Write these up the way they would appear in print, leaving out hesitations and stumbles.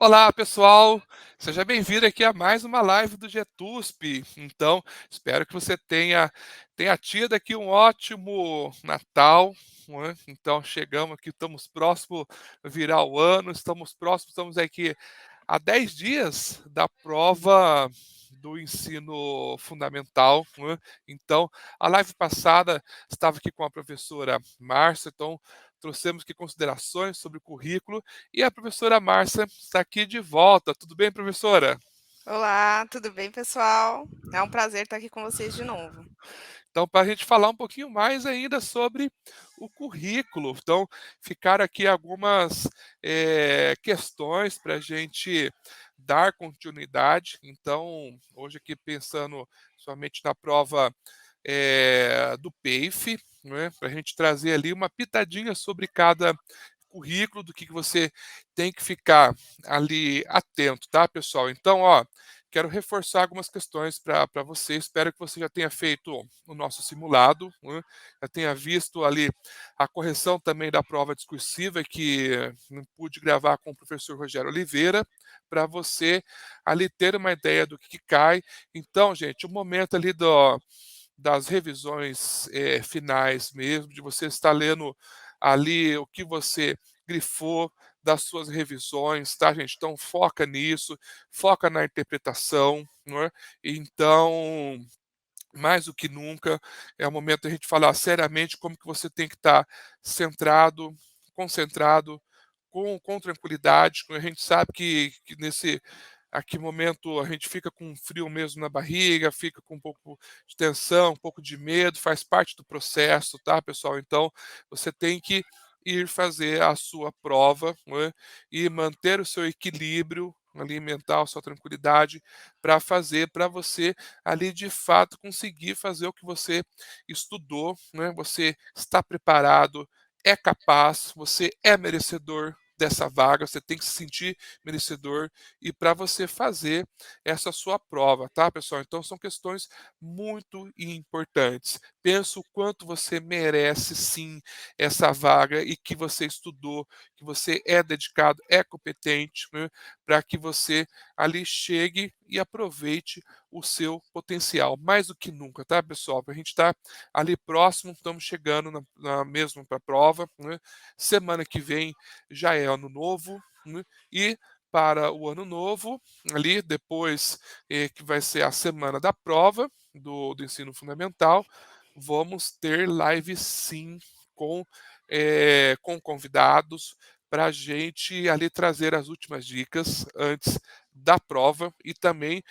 Olá, pessoal. Seja bem-vindo aqui a mais uma live do Getusp. Então, espero que você tenha tido aqui um ótimo Natal, não é? Então, chegamos aqui, estamos próximo a virar o ano, estamos aqui há 10 dias da prova do ensino fundamental, não é? Então, a live passada estava aqui com a professora Márcia, então trouxemos aqui considerações sobre o currículo e a professora Márcia está aqui de volta. Tudo bem, professora? Olá, tudo bem, pessoal? É um prazer estar aqui com vocês de novo. Então, para a gente falar um pouquinho mais ainda sobre o currículo. Então, ficaram aqui algumas questões para a gente dar continuidade. Então, hoje aqui pensando somente na prova do PAFE, né, para a gente trazer ali uma pitadinha sobre cada currículo, do que você tem que ficar ali atento, tá, pessoal? Então, ó, quero reforçar algumas questões para você. Espero que você já tenha feito o nosso simulado, né? Já tenha visto ali a correção também da prova discursiva que não pude gravar com o professor Rogério Oliveira, para você ali ter uma ideia do que cai. Então, gente, o momento ali das revisões finais mesmo, de você estar lendo ali o que você grifou das suas revisões, tá, gente? Então foca nisso, foca na interpretação, não é? Então, mais do que nunca, é o momento da gente falar seriamente como que você tem que estar centrado, concentrado, com tranquilidade. A gente sabe que nesse aqui momento a gente fica com um frio mesmo na barriga, fica com um pouco de tensão, um pouco de medo, faz parte do processo, tá, pessoal? Então, você tem que ir fazer a sua prova, né, e manter o seu equilíbrio ali mental, sua tranquilidade para você ali de fato conseguir fazer o que você estudou, né? Você está preparado, é capaz, você é merecedor dessa vaga, você tem que se sentir merecedor e para você fazer essa sua prova, tá, pessoal? Então são questões muito importantes. Pensa o quanto você merece sim essa vaga e que você estudou, que você é dedicado, é competente, né, para que você ali chegue e aproveite o seu potencial, mais do que nunca, tá, pessoal? A gente está ali próximo, estamos chegando mesmo para a prova, né? Semana que vem já é ano novo, né? E para o ano novo, ali depois que vai ser a semana da prova do ensino fundamental, vamos ter live sim com convidados para a gente ali trazer as últimas dicas antes da prova e também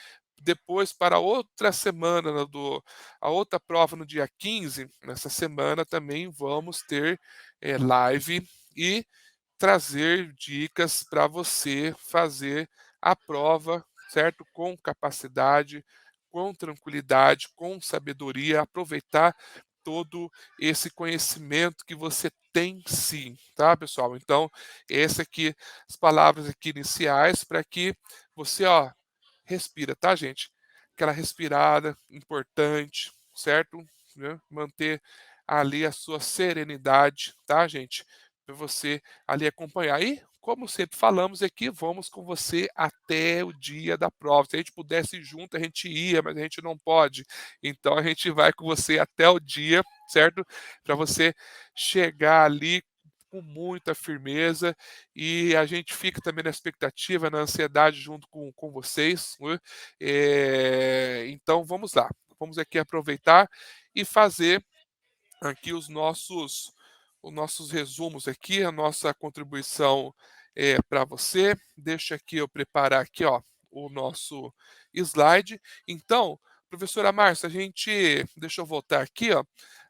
depois para outra semana, né, a outra prova no dia 15, nessa semana também vamos ter live e trazer dicas para você fazer a prova, certo? Com capacidade, com tranquilidade, com sabedoria, aproveitar todo esse conhecimento que você tem sim, tá, pessoal? Então, essa aqui, as palavras aqui iniciais para que você, ó, respira, tá, gente? Aquela respirada importante, certo? Né? Manter ali a sua serenidade, tá, gente? Para você ali acompanhar. E, como sempre falamos aqui, vamos com você até o dia da prova. Se a gente pudesse ir junto, a gente ia, mas a gente não pode. Então, a gente vai com você até o dia, certo? Para você chegar ali com muita firmeza e a gente fica também na expectativa, na ansiedade junto com vocês, né? Então vamos lá, vamos aqui aproveitar e fazer aqui os nossos resumos aqui, a nossa contribuição para você. Deixa aqui eu preparar aqui, ó, o nosso slide. Então, professora Márcia, deixa eu voltar aqui, ó,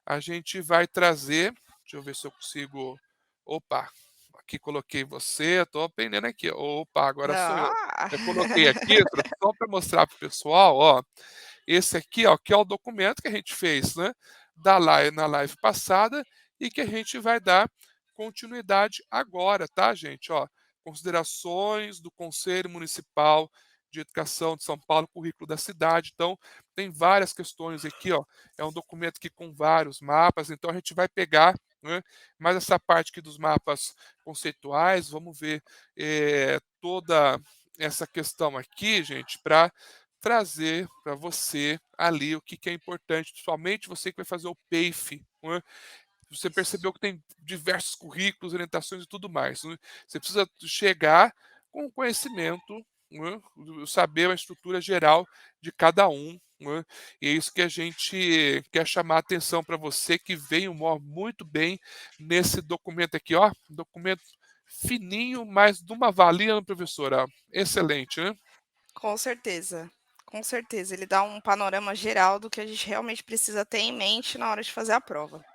a gente vai trazer, deixa eu ver se eu consigo, opa, aqui coloquei você, estou aprendendo aqui, opa, agora sou eu. Ah, Eu coloquei aqui, só para mostrar para o pessoal, ó, esse aqui, ó, que é o documento que a gente fez, né, na live passada e que a gente vai dar continuidade agora, tá, gente? Ó, considerações do Conselho Municipal de Educação de São Paulo, currículo da cidade. Então, tem várias questões aqui, ó. É um documento aqui com vários mapas, então a gente vai pegar né, mas essa parte aqui dos mapas conceituais, vamos ver toda essa questão aqui, gente, para trazer para você ali o que que é importante, principalmente você que vai fazer o PAFE, né. Você Isso. percebeu que tem diversos currículos, orientações e tudo mais, né. Você precisa chegar com conhecimento, né, saber a estrutura geral de cada um, né, e é isso que a gente quer chamar a atenção para você que veio muito bem nesse documento aqui, ó, documento fininho, mas de uma valia, né, professora? Excelente, né? Com certeza, com certeza. Ele dá um panorama geral do que a gente realmente precisa ter em mente na hora de fazer a prova.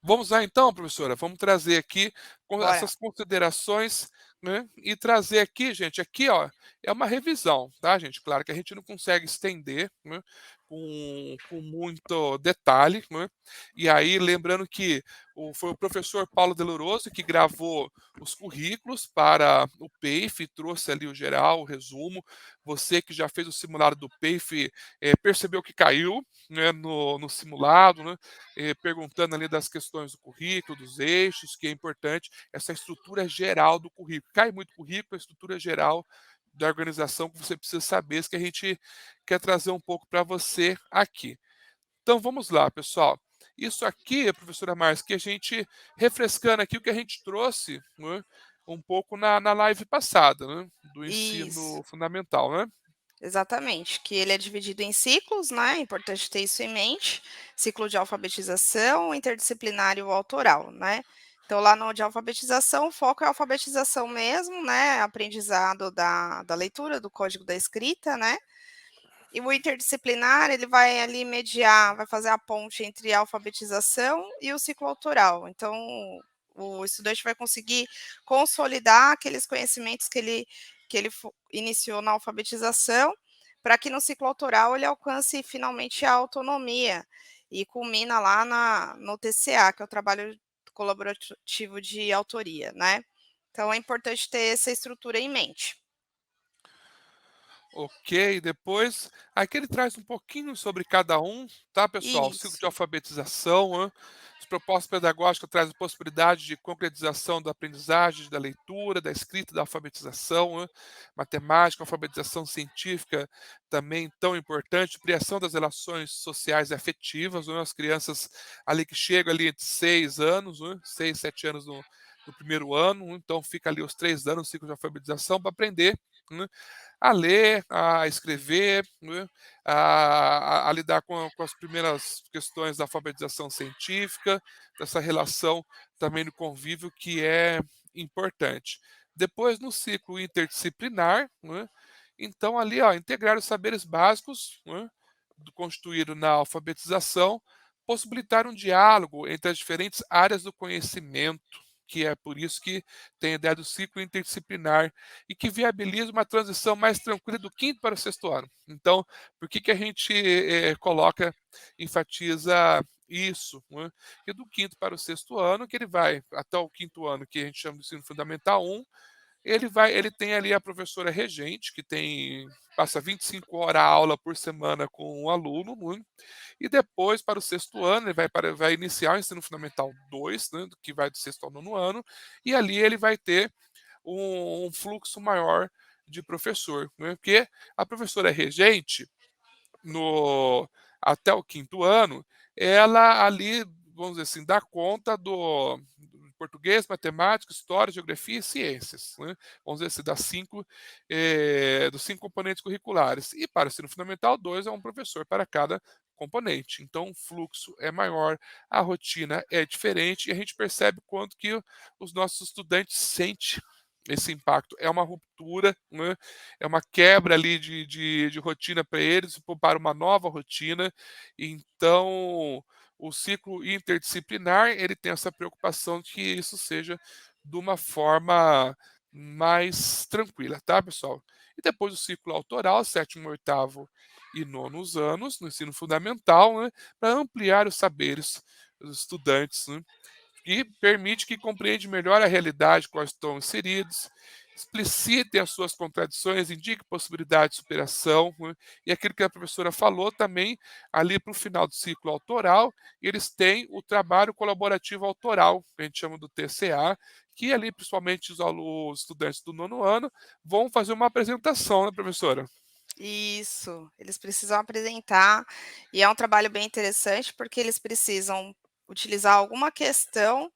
Vamos lá então, professora, vamos trazer aqui Bora. essas considerações, né, e trazer aqui, gente, aqui, ó, é uma revisão, tá, gente? Claro que a gente não consegue estender, né, com muito detalhe, né? E aí, lembrando que foi o professor Paulo Deloroso que gravou os currículos para o PAFE, trouxe ali o geral, o resumo. Você que já fez o simulado do PAFE, percebeu que caiu, né, no simulado, né? Perguntando ali das questões do currículo, dos eixos, que é importante, essa estrutura geral do currículo. Cai muito currículo, a estrutura geral da organização que você precisa saber, isso que a gente quer trazer um pouco para você aqui. Então vamos lá, pessoal. Isso aqui, professora Márcia, que a gente, refrescando aqui o que a gente trouxe, né, um pouco na live passada, né, do Isso, ensino fundamental, né? exatamente. Que ele é dividido em ciclos, né? É importante ter isso em mente. Ciclo de alfabetização, interdisciplinar e o autoral, né? Então, lá no de alfabetização, o foco é a alfabetização mesmo, né? Aprendizado da leitura, do código da escrita, né? E o interdisciplinar, ele vai ali mediar, vai fazer a ponte entre a alfabetização e o ciclo autoral. Então, o estudante vai conseguir consolidar aqueles conhecimentos que ele iniciou na alfabetização, para que no ciclo autoral ele alcance finalmente a autonomia e culmina lá no TCA, que é o trabalho colaborativo de autoria, né? Então, é importante ter essa estrutura em mente. Ok, depois aqui ele traz um pouquinho sobre cada um, tá, pessoal? O ciclo de Isso. alfabetização, né? As propostas pedagógicas trazem possibilidade de concretização da aprendizagem, da leitura, da escrita, da alfabetização, né? Matemática, alfabetização científica também tão importante, criação das relações sociais e afetivas, né? As crianças ali que chegam ali entre 6 anos, né? 6, 7 anos no primeiro ano, então fica ali os 3 anos, ciclo de alfabetização, para aprender, né, a ler, a escrever, né, a lidar com as primeiras questões da alfabetização científica, dessa relação também do convívio que é importante. Depois, no ciclo interdisciplinar, né, então ali, ó, integrar os saberes básicos, né, constituído na alfabetização, possibilitar um diálogo entre as diferentes áreas do conhecimento, que é por isso que tem a ideia do ciclo interdisciplinar e que viabiliza uma transição mais tranquila do quinto para o sexto ano. Então, por que que a gente enfatiza isso, né? Que do quinto para o sexto ano, que ele vai até o quinto ano, que a gente chama de ensino fundamental 1, ele tem ali a professora regente, que passa 25 horas aula por semana com um aluno, né? E depois, para o sexto ano, ele vai iniciar o ensino fundamental 2, né, que vai do sexto ao nono ano, e ali ele vai ter um fluxo maior de professor, né? Porque a professora regente, no até o quinto ano, ela ali, vamos dizer assim, dá conta do português, matemática, história, geografia e ciências, né? Vamos dizer assim, dos 5 componentes curriculares. E para o ensino fundamental 2 é um professor para cada componente. Então o fluxo é maior, a rotina é diferente e a gente percebe quanto que os nossos estudantes sentem esse impacto. É uma ruptura, né? É uma quebra ali de rotina para eles, para uma nova rotina. Então, o ciclo interdisciplinar, ele tem essa preocupação de que isso seja de uma forma mais tranquila, tá, pessoal? E depois o ciclo autoral, sétimo, oitavo e nonos anos, no ensino fundamental, né, para ampliar os saberes dos estudantes, né, e permite que compreende melhor a realidade qual estão inseridos explicitem as suas contradições, indique possibilidade de superação, né? E aquilo que a professora falou também, ali para o final do ciclo autoral, eles têm o trabalho colaborativo autoral, que a gente chama do TCA, que ali, principalmente os estudantes do nono ano, vão fazer uma apresentação, né, professora? Isso, eles precisam apresentar, e é um trabalho bem interessante, porque eles precisam utilizar alguma questão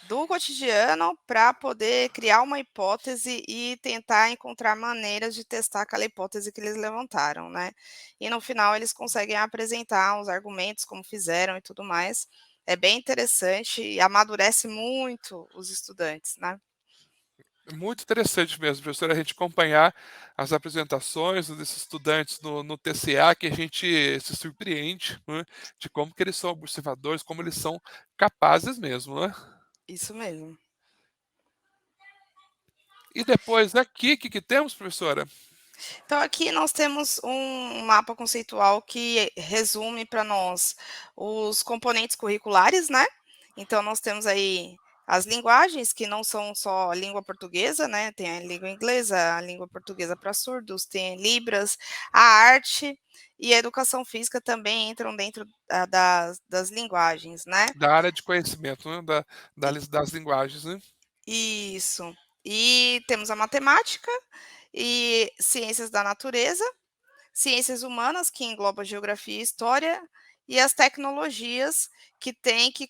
do cotidiano para poder criar uma hipótese e tentar encontrar maneiras de testar aquela hipótese que eles levantaram, né. E no final eles conseguem apresentar os argumentos, como fizeram e tudo mais. É bem interessante e amadurece muito os estudantes, né. Muito interessante mesmo, professora, a gente acompanhar as apresentações desses estudantes no TCA, que a gente se surpreende, né, de como que eles são observadores, como eles são capazes mesmo, né. Isso mesmo. E depois aqui, o que que temos, professora? Então, aqui nós temos um mapa conceitual que resume para nós os componentes curriculares, né? Então, nós temos aí as linguagens, que não são só a língua portuguesa, né? Tem a língua inglesa, a língua portuguesa para surdos, tem Libras, a arte e a educação física também entram dentro das linguagens, né? Da área de conhecimento, né, das linguagens, né. Isso. E temos a matemática e ciências da natureza, ciências humanas, que engloba geografia e história, e as tecnologias, que tem que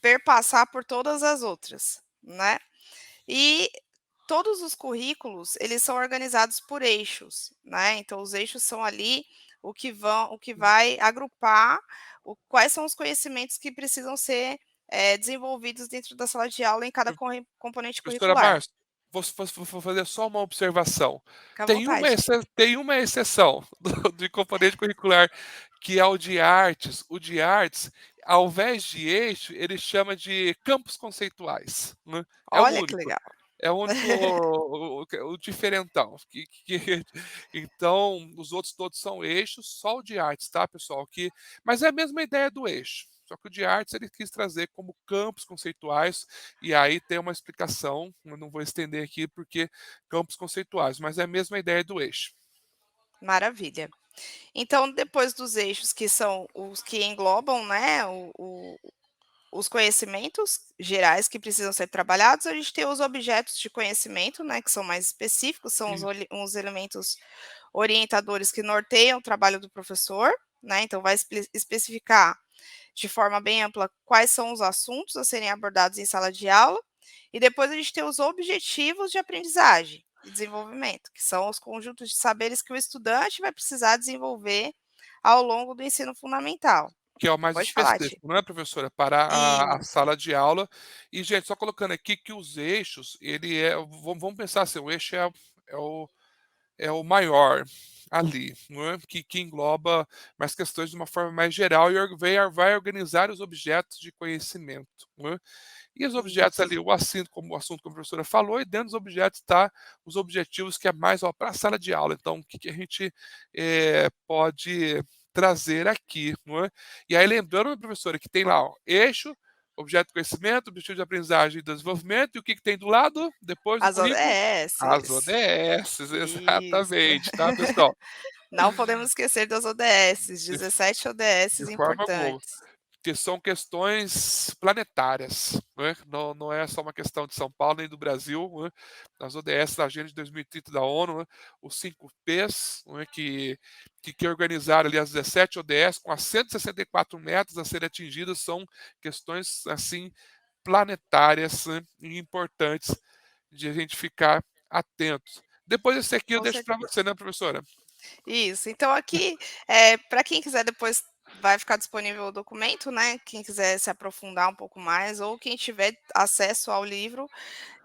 perpassar por todas as outras, né. E todos os currículos, eles são organizados por eixos, né, então os eixos são ali o que vai agrupar quais são os conhecimentos que precisam ser, desenvolvidos dentro da sala de aula em cada componente Professora curricular. Márcia, vou fazer só uma observação. Fica à vontade. Tem uma exceção do componente curricular, que é o de artes. O de artes, ao invés de eixo, ele chama de campos conceituais, né. É o Olha que único. legal. É o único o diferentão, então, os outros todos são eixos, só o de artes, tá, pessoal, mas é a mesma ideia do eixo, só que o de artes ele quis trazer como campos conceituais, e aí tem uma explicação, eu não vou estender aqui, porque campos conceituais, mas é a mesma ideia do eixo. Maravilha. Então, depois dos eixos, que são os que englobam, né, os conhecimentos gerais que precisam ser trabalhados, a gente tem os objetos de conhecimento, né, que são mais específicos, são E os elementos orientadores que norteiam o trabalho do professor, né, então vai especificar de forma bem ampla quais são os assuntos a serem abordados em sala de aula, e depois a gente tem os objetivos de aprendizagem e desenvolvimento, que são os conjuntos de saberes que o estudante vai precisar desenvolver ao longo do ensino fundamental. que é o mais Pode falar, Ti. específico, não é, professora? Para a Isso. sala de aula. E, gente, só colocando aqui que os eixos, ele é vamos pensar assim, o eixo é o é o maior ali, não é, que engloba mais questões de uma forma mais geral e vai organizar os objetos de conhecimento, não é. E os objetos Isso. ali, o assunto como a professora falou, e dentro dos objetos está os objetivos que é mais para a sala de aula. Então, o que que a gente, pode trazer aqui, não é. E aí lembrando, professora, que tem lá, ó, eixo, objeto de conhecimento, objetivo de aprendizagem e desenvolvimento, e o que que tem do lado, depois do As currículo? As ODSs. ODS, Isso. exatamente, tá, pessoal? Não podemos esquecer das ODSs, De 17 de ODSs forma alguma. importantes. Que são questões planetárias, né? Não é só uma questão de São Paulo nem do Brasil, né? As ODS da Agenda de 2030 da ONU, né? Os 5 Ps, né? Que organizaram ali as 17 ODS com as 164 metas a serem atingidas, são questões assim planetárias, né? E importantes de a gente ficar atento. Depois esse aqui eu Com deixo para certeza. você, né, professora? Isso. Então aqui, para quem quiser depois vai ficar disponível o documento, né, quem quiser se aprofundar um pouco mais ou quem tiver acesso ao livro,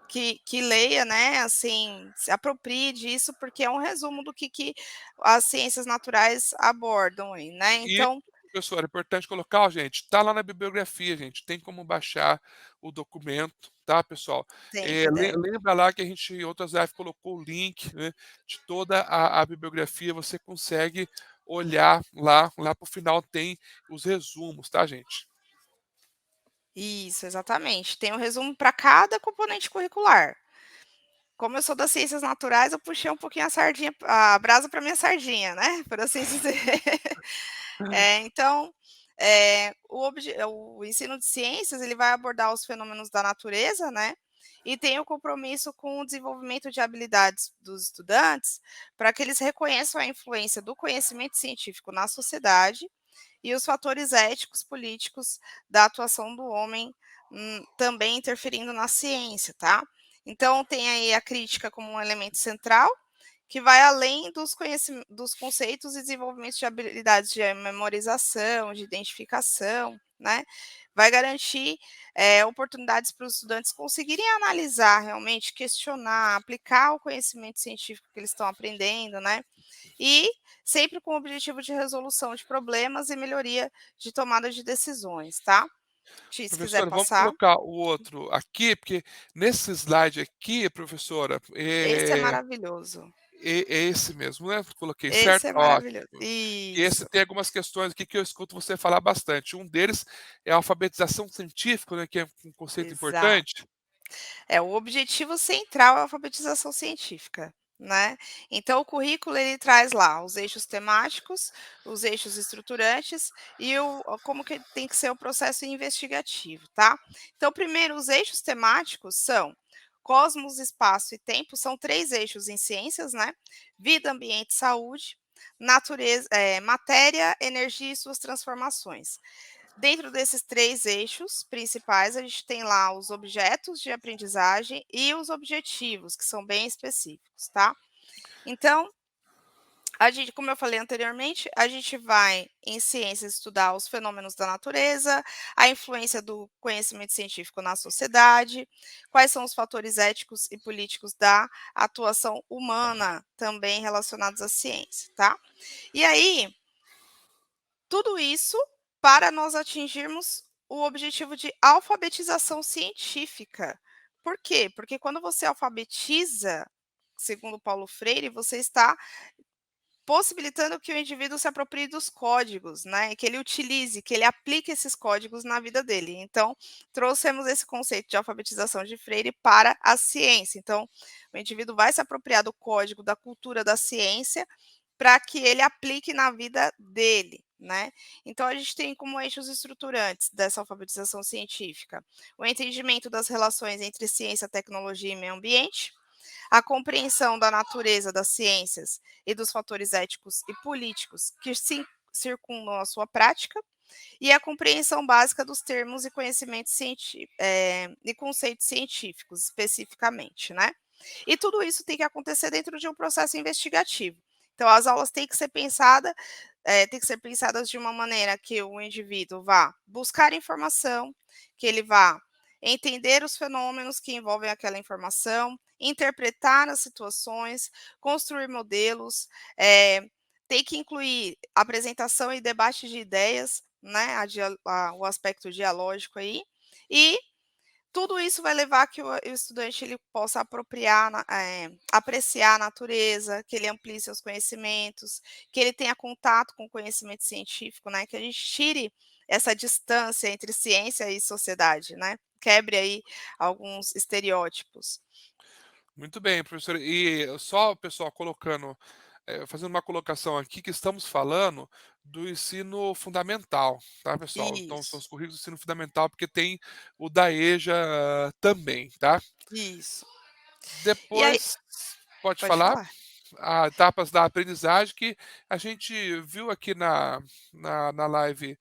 que leia, né, assim, se aproprie disso, porque é um resumo do que as ciências naturais abordam aí, né, E, então professor, é importante colocar, ó, gente, tá lá na bibliografia, gente, tem como baixar o documento, tá, pessoal? sempre deve. Lembra lá que a gente, em outras lives, colocou o link, né, de toda a bibliografia, você consegue olhar lá para o final tem os resumos, tá, gente? Isso, exatamente. Tem um resumo para cada componente curricular. como eu sou das ciências naturais, eu puxei um pouquinho a brasa para minha sardinha, né, por assim dizer. Então, o ensino de ciências, ele vai abordar os fenômenos da natureza, né, e tem o compromisso com o desenvolvimento de habilidades dos estudantes, para que eles reconheçam a influência do conhecimento científico na sociedade e os fatores éticos, políticos da atuação do homem, também interferindo na ciência, tá. Então tem aí a crítica como um elemento central, que vai além dos conceitos e desenvolvimento de habilidades de memorização, de identificação, né, vai garantir, oportunidades para os estudantes conseguirem analisar realmente, questionar, aplicar o conhecimento científico que eles estão aprendendo, né, e sempre com o objetivo de resolução de problemas e melhoria de tomada de decisões, tá. Se quiser Professora, vamos passar, colocar o outro aqui, porque nesse slide aqui, professora, esse é maravilhoso, é esse mesmo, né? Coloquei esse certo? é Ótimo. maravilhoso. E esse Isso, tem algumas questões aqui que eu escuto você falar bastante. Um deles é a alfabetização científica, né, que é um conceito exato. importante. O objetivo central é a alfabetização científica, né. Então o currículo ele traz lá os eixos temáticos, os eixos estruturantes e como que tem que ser o processo investigativo, tá. Então primeiro os eixos temáticos são cosmos, espaço e tempo, são 3 eixos em ciências, né, vida, ambiente e saúde, matéria, energia e suas transformações. Dentro desses 3 eixos principais, a gente tem lá os objetos de aprendizagem e os objetivos, que são bem específicos, tá. Então, a gente como eu falei anteriormente, a gente vai, em ciências, estudar os fenômenos da natureza, a influência do conhecimento científico na sociedade, quais são os fatores éticos e políticos da atuação humana, também relacionados à ciência, tá. E aí, tudo isso para nós atingirmos o objetivo de alfabetização científica. Por quê? Porque quando você alfabetiza, segundo Paulo Freire, você está possibilitando que o indivíduo se aproprie dos códigos, né, que ele utilize, que ele aplique esses códigos na vida dele. Então, trouxemos esse conceito de alfabetização de Freire para a ciência. Então, o indivíduo vai se apropriar do código, da cultura da ciência, para que ele aplique na vida dele, né. Então a gente tem como eixos estruturantes dessa alfabetização científica, o entendimento das relações entre ciência, tecnologia e meio ambiente, a compreensão da natureza das ciências e dos fatores éticos e políticos que circundam a sua prática, e a compreensão básica dos termos e conhecimentos e conceitos científicos, especificamente, né. E tudo isso tem que acontecer dentro de um processo investigativo. Então, as aulas têm que ser pensadas de uma maneira que o indivíduo vá buscar informação, que ele vá entender os fenômenos que envolvem aquela informação, interpretar as situações, construir modelos, tem que incluir apresentação e debate de ideias, né, o aspecto dialógico aí, e tudo isso vai levar a que o estudante ele possa apreciar a natureza, que ele amplie seus conhecimentos, que ele tenha contato com o conhecimento científico, né, que a gente tire essa distância entre ciência e sociedade, né, quebre aí alguns estereótipos. Muito bem, professora. E só, pessoal, fazendo uma colocação aqui, que estamos falando do ensino fundamental, tá, pessoal? Então, são Isso, os currículos do ensino fundamental, porque tem o da EJA também, tá? isso. E aí Depois, pode pode falar? falar. As etapas da aprendizagem que a gente viu aqui na live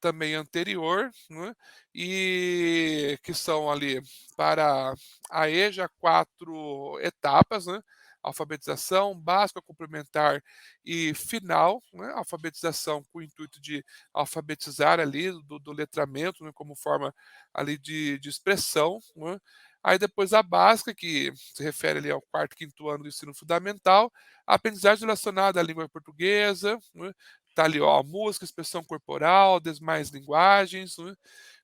também anterior, né, e que são ali para a EJA 4 etapas, né, alfabetização, básica, complementar e final, né, alfabetização com o intuito de alfabetizar ali do letramento, né, como forma ali de expressão, né. Aí depois a básica, que se refere ali ao quarto, quinto ano do ensino fundamental, a aprendizagem relacionada à língua portuguesa, né, tá ali, ó, música, expressão corporal, demais linguagens, né.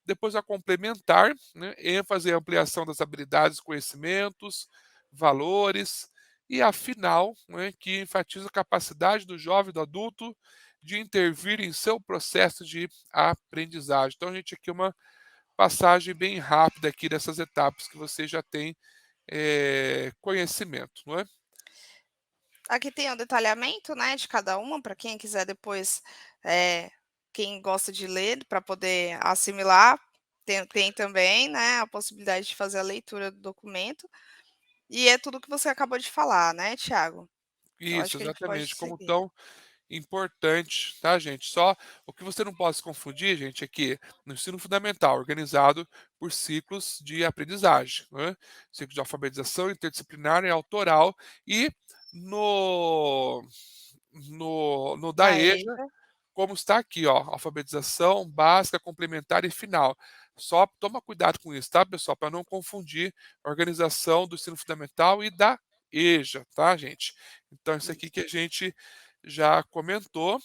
Depois a complementar, né, ênfase e ampliação das habilidades, conhecimentos, valores. E a final, né, que enfatiza a capacidade do jovem e do adulto de intervir em seu processo de aprendizagem. Então, a gente aqui uma passagem bem rápida aqui dessas etapas que você já tem conhecimento, não é? Aqui tem o detalhamento, né, de cada uma, para quem quiser depois, eh, quem gosta de ler, para poder assimilar, tem também, né, a possibilidade de fazer a leitura do documento, e é tudo que você acabou de falar, né, Tiago. Então Isso, acho que a gente pode exatamente, como seguir. tão importante, tá, gente? Só o que você não pode se confundir, gente, é que no ensino fundamental, organizado por ciclos de aprendizagem, né? Ciclo de alfabetização, interdisciplinar e autoral, e no, no da Na EJA, EJA. como está aqui, ó, alfabetização básica, complementar e final. Só toma cuidado com isso, tá, pessoal, para não confundir a organização do ensino fundamental e da EJA, tá, gente? Então, isso aqui que a gente já comentou.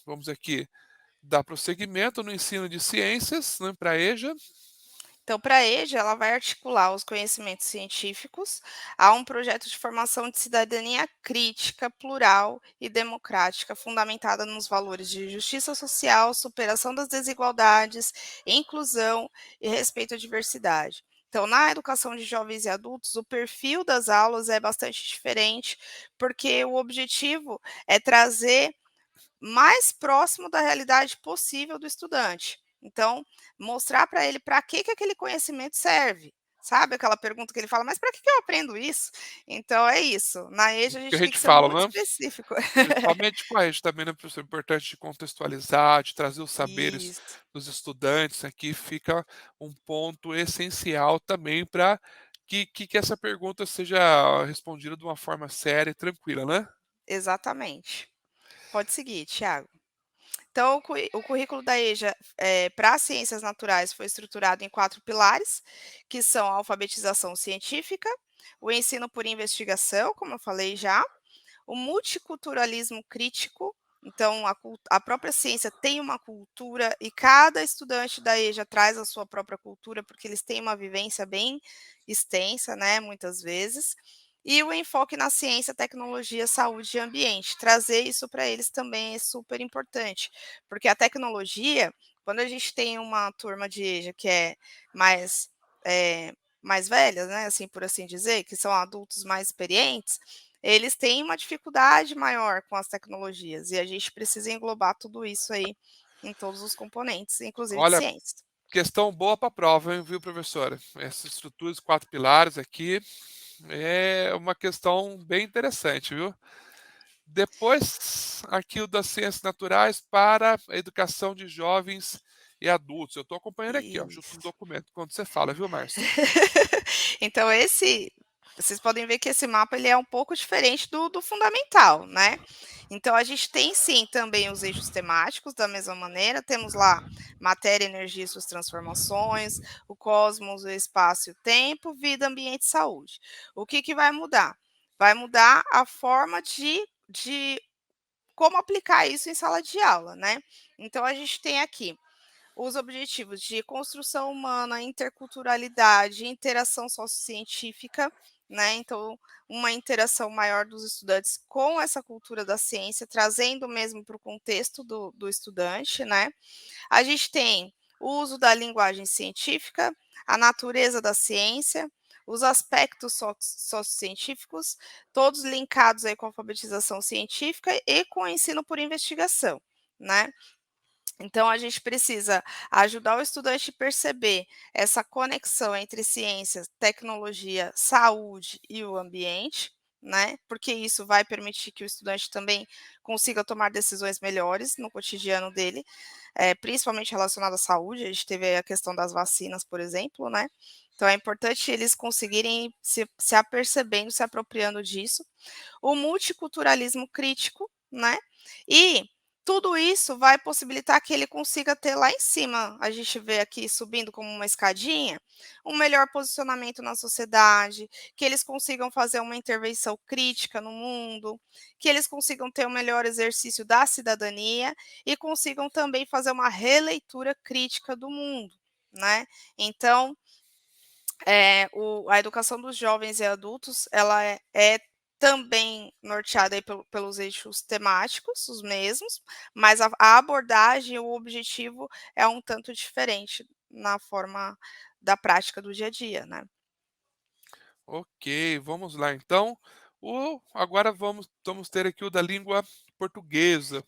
Vamos aqui dar prosseguimento no ensino de ciências, né, para a EJA. Então, para a EJA, ela vai articular os conhecimentos científicos a um projeto de formação de cidadania crítica, plural e democrática, fundamentada nos valores de justiça social, superação das desigualdades, inclusão e respeito à diversidade. Então, na educação de jovens e adultos, o perfil das aulas é bastante diferente, porque o objetivo é trazer mais próximo da realidade possível do estudante. Então, mostrar para ele para que aquele conhecimento serve. Sabe aquela pergunta que ele fala: "Mas para que eu aprendo isso?". Então é isso, na EJA a Que a gente tem que gente ser fala, muito né? específico. Principalmente com a EJA também, né, professor? É importante de contextualizar, de trazer os saberes Isso, dos estudantes. Aqui fica um ponto essencial também para que essa pergunta seja respondida de uma forma séria e tranquila, né? exatamente. Pode seguir, Tiago. Então, o currículo da EJA, para ciências naturais foi estruturado em 4 pilares, que são a alfabetização científica, o ensino por investigação, como eu falei já, o multiculturalismo crítico, então a própria ciência tem uma cultura e cada estudante da EJA traz a sua própria cultura, porque eles têm uma vivência bem extensa, né, muitas vezes. E o enfoque na ciência, tecnologia, saúde e ambiente. Trazer isso para eles também é super importante, porque a tecnologia, quando a gente tem uma turma de EJA que é mais, eh, mais velha, né, assim por assim dizer, que são adultos mais experientes, eles têm uma dificuldade maior com as tecnologias, e a gente precisa englobar tudo isso aí em todos os componentes, inclusive de Olha, ciência. questão boa para a prova, hein, viu, professora? Essas estruturas, 4 pilares aqui, é uma questão bem interessante, viu? Depois, aqui o das ciências naturais para a educação de jovens e adultos. Eu estou acompanhando aqui, ó, junto no Isso. documento, quando você fala, viu, Márcia? Então esse vocês podem ver que esse mapa ele é um pouco diferente do fundamental, né. Então a gente tem sim também os eixos temáticos da mesma maneira, temos lá matéria, energia e suas transformações, o cosmos, o espaço e o tempo, vida, ambiente e saúde. O que que vai mudar? Vai mudar a forma de como aplicar isso em sala de aula, né. Então a gente tem aqui os objetivos de construção humana, interculturalidade, interação sociocientífica, né? Então, uma interação maior dos estudantes com essa cultura da ciência, trazendo mesmo para o contexto do estudante, né? A gente tem o uso da linguagem científica, a natureza da ciência, os aspectos sociocientíficos, todos linkados aí com a alfabetização científica e com o ensino por investigação, né? Então, a gente precisa ajudar o estudante a perceber essa conexão entre ciências, tecnologia, saúde e o ambiente, né? Porque isso vai permitir que o estudante também consiga tomar decisões melhores no cotidiano dele, principalmente relacionado à saúde. A gente teve aí a questão das vacinas, por exemplo, né? Então, é importante eles conseguirem se apercebendo, se apropriando disso, o multiculturalismo crítico, né? E tudo isso vai possibilitar que ele consiga ter lá em cima, a gente vê aqui subindo como uma escadinha, um melhor posicionamento na sociedade, que eles consigam fazer uma intervenção crítica no mundo, que eles consigam ter um melhor exercício da cidadania e consigam também fazer uma releitura crítica do mundo, né? Então, a educação dos jovens e adultos, ela é também norteada aí pelos eixos temáticos, os mesmos, mas a abordagem, o objetivo é um tanto diferente na forma da prática do dia a dia, né. Ok, vamos lá então. Agora vamos ter aqui o da língua portuguesa.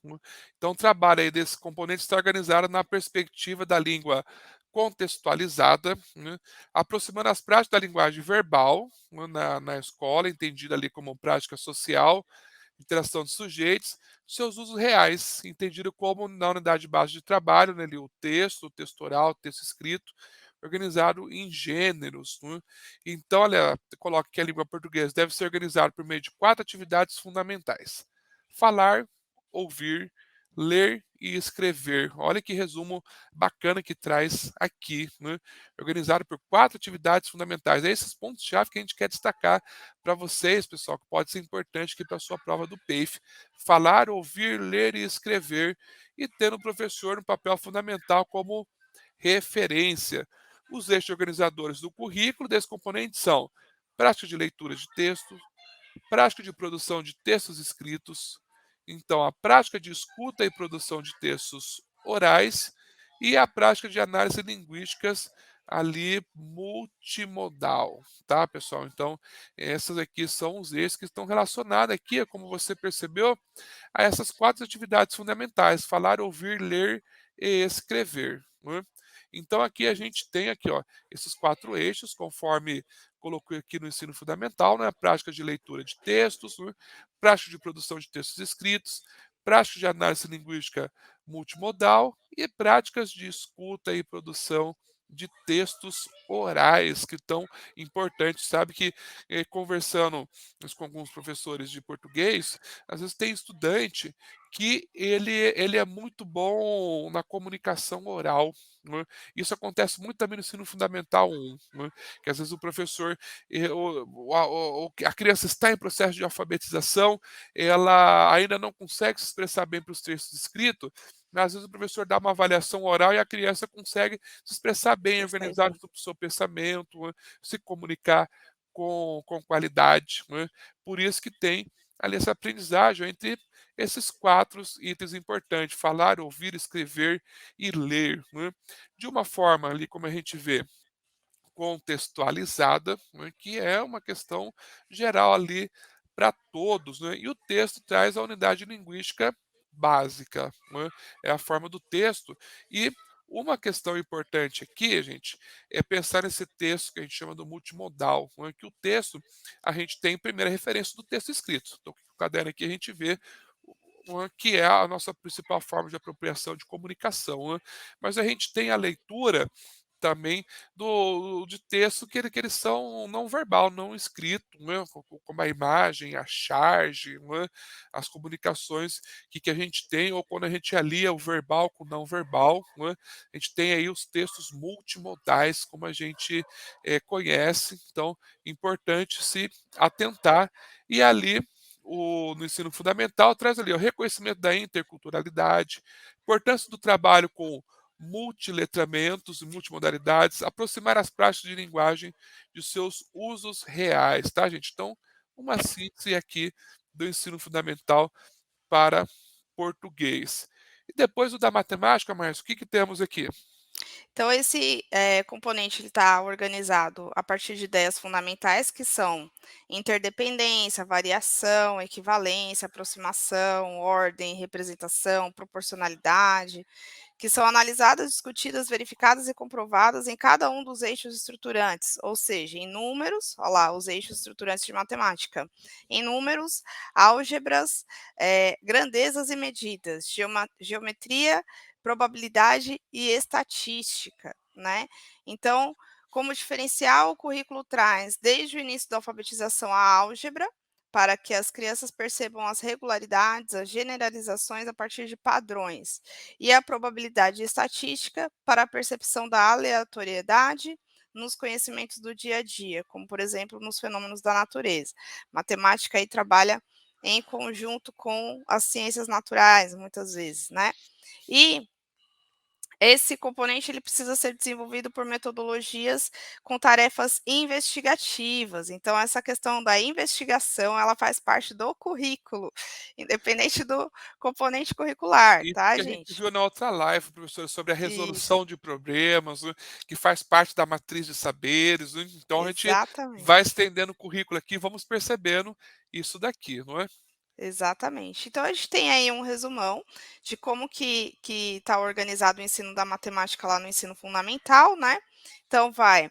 Então, o trabalho aí desse componente está organizado na perspectiva da língua contextualizada, né, aproximando as práticas da linguagem verbal, né, na escola, entendida ali como prática social, interação de sujeitos, seus usos reais, entendido como na unidade base de trabalho, né, ali, o texto oral, o texto escrito, organizado em gêneros. Né? Então, olha, coloca que a língua portuguesa deve ser organizada por meio de 4 atividades fundamentais: falar, ouvir, ler e escrever. Olha que resumo bacana que traz aqui, né? Organizado por 4 atividades fundamentais. É esses pontos-chave que a gente quer destacar para vocês, pessoal, que pode ser importante aqui para a sua prova do PAFE. Falar, ouvir, ler e escrever, e tendo o professor um papel fundamental como referência. Os eixos organizadores do currículo desse componente são prática de leitura de textos, prática de produção de textos escritos, então a prática de escuta e produção de textos orais e a prática de análise linguísticas ali multimodal, tá, pessoal? Então, essas aqui são os eixos que estão relacionados aqui, como você percebeu, a essas 4 atividades fundamentais: falar, ouvir, ler e escrever, né. Então aqui a gente tem aqui, ó, esses 4 eixos, conforme coloquei aqui no ensino fundamental, né, prática de leitura de textos, né, prática de produção de textos escritos, prática de análise linguística multimodal e práticas de escuta e produção de textos orais, que tão importantes. Sabe que, conversando com alguns professores de português, às vezes tem estudante que ele é muito bom na comunicação oral, né. Isso acontece muito também no ensino fundamental 1, né, que às vezes o professor, a criança está em processo de alfabetização, ela ainda não consegue se expressar bem para os textos escritos, mas às vezes o professor dá uma avaliação oral e a criança consegue se expressar bem, organizar Percebe? o seu pensamento, né, se comunicar com qualidade, né. Por isso que tem ali essa aprendizagem entre esses 4 itens importantes: falar, ouvir, escrever e ler, né. De uma forma ali, como a gente vê, contextualizada, né, que é uma questão geral ali para todos, né, e o texto traz a unidade linguística básica, né, é a forma do texto. E uma questão importante aqui, gente, é pensar nesse texto que a gente chama do multimodal, né, que o texto, a gente tem primeira referência do texto escrito. Então, o caderno aqui a gente vê que é a nossa principal forma de apropriação de comunicação, né, mas a gente tem a leitura também de texto que eles são não verbal, não escrito, né, como a imagem, a charge, né, as comunicações que a gente tem, ou quando a gente alia o verbal com o não verbal, né, a gente tem aí os textos multimodais, como a gente conhece, então importante se atentar. E ali no ensino fundamental traz ali o reconhecimento da interculturalidade, importância do trabalho com multiletramentos e multimodalidades, aproximar as práticas de linguagem de seus usos reais, tá, gente? Então, uma síntese aqui do ensino fundamental para português. E depois o da matemática, Márcio, o que que temos aqui? Então esse, componente ele está organizado a partir de ideias fundamentais que são interdependência, variação, equivalência, aproximação, ordem, representação, proporcionalidade, que são analisadas, discutidas, verificadas e comprovadas em cada um dos eixos estruturantes, ou seja, em números, olha lá, os eixos estruturantes de matemática, em números, álgebras, grandezas e medidas, geometria, probabilidade e estatística, né? Então, como diferencial, o currículo traz desde o início da alfabetização a álgebra, para que as crianças percebam as regularidades, as generalizações a partir de padrões, e a probabilidade estatística para a percepção da aleatoriedade nos conhecimentos do dia a dia, como por exemplo nos fenômenos da natureza. Matemática aí trabalha em conjunto com as ciências naturais, muitas vezes, né? E Esse componente ele precisa ser desenvolvido por metodologias com tarefas investigativas. Então, essa questão da investigação, ela faz parte do currículo, independente do componente curricular, Isso tá, que a gente gente? viu na outra live, professor, sobre a Isso, resolução de problemas, né, que faz parte da matriz de saberes, né. Então a gente vai exatamente. estendendo o currículo aqui, vamos percebendo isso daqui, não é? Exatamente. Então, a gente tem aí um resumão de como que está organizado o ensino da matemática lá no ensino fundamental, né? Então, vai.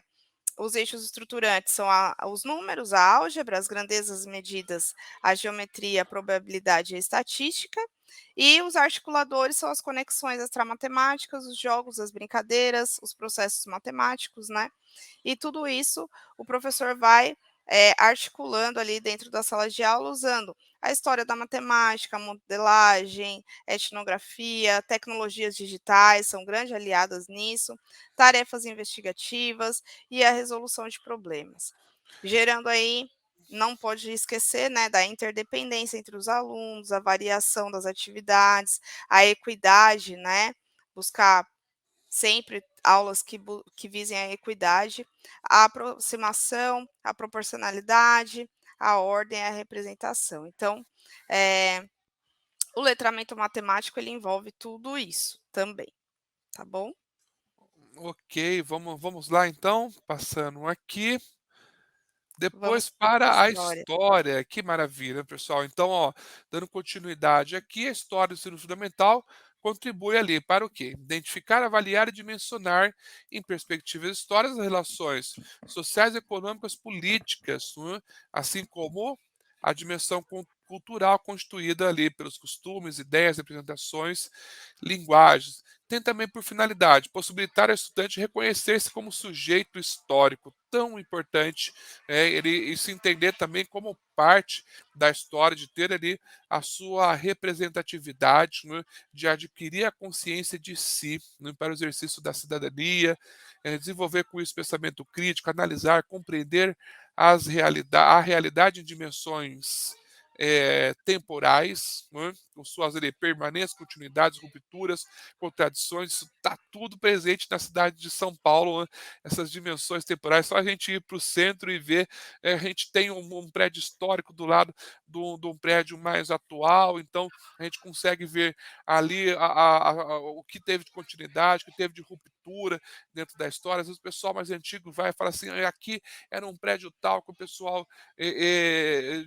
Os eixos estruturantes são os números, a álgebra, as grandezas, medidas, a geometria, a probabilidade e a estatística. E os articuladores são as conexões extramatemáticas, os jogos, as brincadeiras, os processos matemáticos, né? E tudo isso o professor vai articulando ali dentro da sala de aula, usando a história da matemática, a modelagem, etnografia, tecnologias digitais, são grandes aliadas nisso, tarefas investigativas e a resolução de problemas. Gerando aí, não pode esquecer, né, da interdependência entre os alunos, a variação das atividades, a equidade, né, buscar sempre aulas que visem a equidade, a aproximação, a proporcionalidade, a ordem e a representação. Então, o letramento matemático ele envolve tudo isso também, tá bom? Ok, vamos lá então, passando aqui. Vamos Depois para a para a história. história, que maravilha, pessoal. Então, ó, dando continuidade aqui, a história do ensino fundamental contribui ali para o quê? Identificar, avaliar e dimensionar em perspectivas históricas as relações sociais, econômicas, políticas, né? Assim como a dimensão cultural constituída ali pelos costumes, ideias, representações, linguagens. Tem também por finalidade possibilitar ao estudante reconhecer-se como sujeito histórico, tão importante, ele e se entender também como parte da história, de ter ali a sua representatividade, né, de adquirir a consciência de si, né, para o exercício da cidadania, desenvolver com isso pensamento crítico, analisar, compreender a realidade em dimensões temporais, né, com suas ali, permanências, continuidades, rupturas, contradições, isso está tudo presente na cidade de São Paulo, né, essas dimensões temporais. Só a gente ir para o centro e ver, a gente tem um prédio histórico do lado de um prédio mais atual, então a gente consegue ver ali o que teve de continuidade, o que teve de ruptura dentro da história. Às vezes o pessoal mais antigo vai e fala assim: aqui era um prédio tal que o pessoal